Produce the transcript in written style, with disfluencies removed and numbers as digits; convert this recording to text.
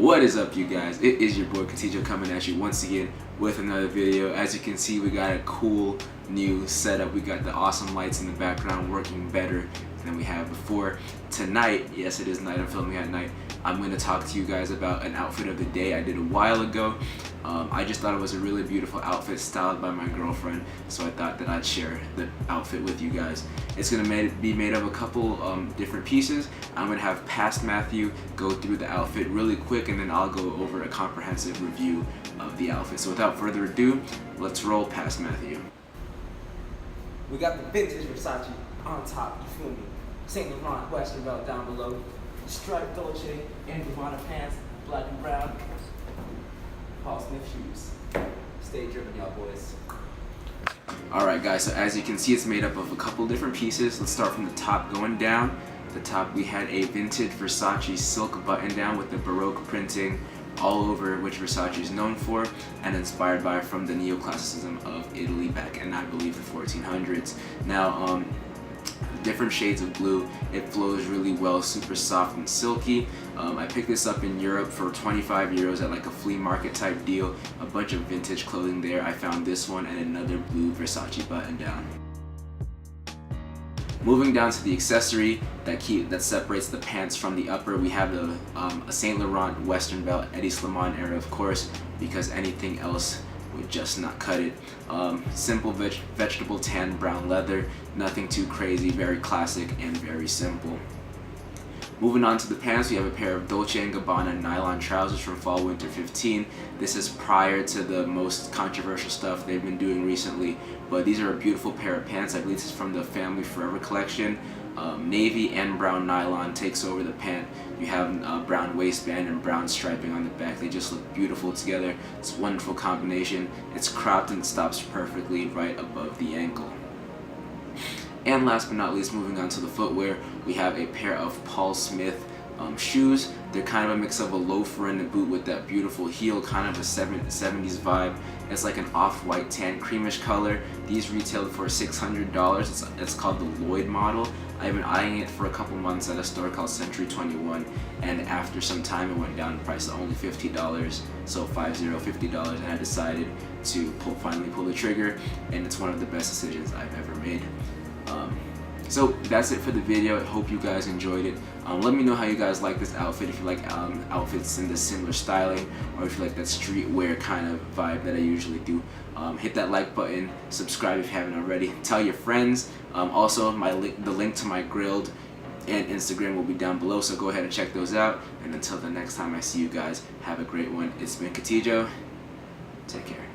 What is up, you guys? It is your boy Katijo coming at you once again with another video. As you can see, we got a cool new setup. We got the awesome lights in the background working better than we have before. Tonight, yes it is night, I'm filming at night, I'm going to talk to you guys about an outfit of the day I did a while ago. I just thought it was a really beautiful outfit styled by my girlfriend, so I thought that I'd share the outfit with you guys. It's going to be made of a couple different pieces. I'm going to have Past Matthew go through the outfit really quick, and then I'll go over a comprehensive review of the outfit. So without further ado, let's roll Past Matthew. We got the vintage Versace on top, you feel me? St. Laurent Western belt down below. Striped Dolce Gabbana pants, black and brown. Paul Smith shoes. Stay driven, y'all boys. Alright guys, so as you can see, it's made up of a couple different pieces. Let's start from the top going down. The top, we had a vintage Versace silk button down with the Baroque printing all over, which Versace is known for and inspired by from the neoclassicism of Italy back in, I believe, the 1400s. Now, different shades of blue. It flows really well, super soft and silky. I picked this up in Europe for 25 euros at like a flea market type deal. A bunch of vintage clothing there. I found this one and another blue Versace button down. Moving down to the accessory that separates the pants from the upper, we have a Saint Laurent Western belt, Eddie Slimane era, of course, because anything else would just not cut it. Simple vegetable tan brown leather, nothing too crazy, very classic and very simple. Moving on to the pants, we have a pair of Dolce Gabbana nylon trousers from fall winter 15. This is prior to the most controversial stuff they've been doing recently, but these are a beautiful pair of pants. I believe this is from the Family Forever collection. Navy and brown nylon takes over the pant. You have brown waistband and brown striping on the back. They just look beautiful together. It's a wonderful combination. It's cropped and stops perfectly right above the ankle. And last but not least, moving on to the footwear, we have a pair of Paul Smith shoes. They're kind of a mix of a loafer and a boot with that beautiful heel, kind of a 70s vibe. It's like an off-white tan creamish color. These retailed for $600. It's called the Lloyd model. I've been eyeing it for a couple months at a store called Century 21, and after some time it went down in price to only $50, so $50, and I decided to finally pull the trigger, and it's one of the best decisions I've ever made. So that's it for the video. I hope you guys enjoyed it. Let me know how you guys like this outfit, if you like outfits in the similar styling, or if you like that streetwear kind of vibe that I usually do. Hit that like button, subscribe if you haven't already, tell your friends. Also, the link to my Grilled and Instagram will be down below, so go ahead and check those out. And until the next time I see you guys, have a great one. It's been Katijo. Take care.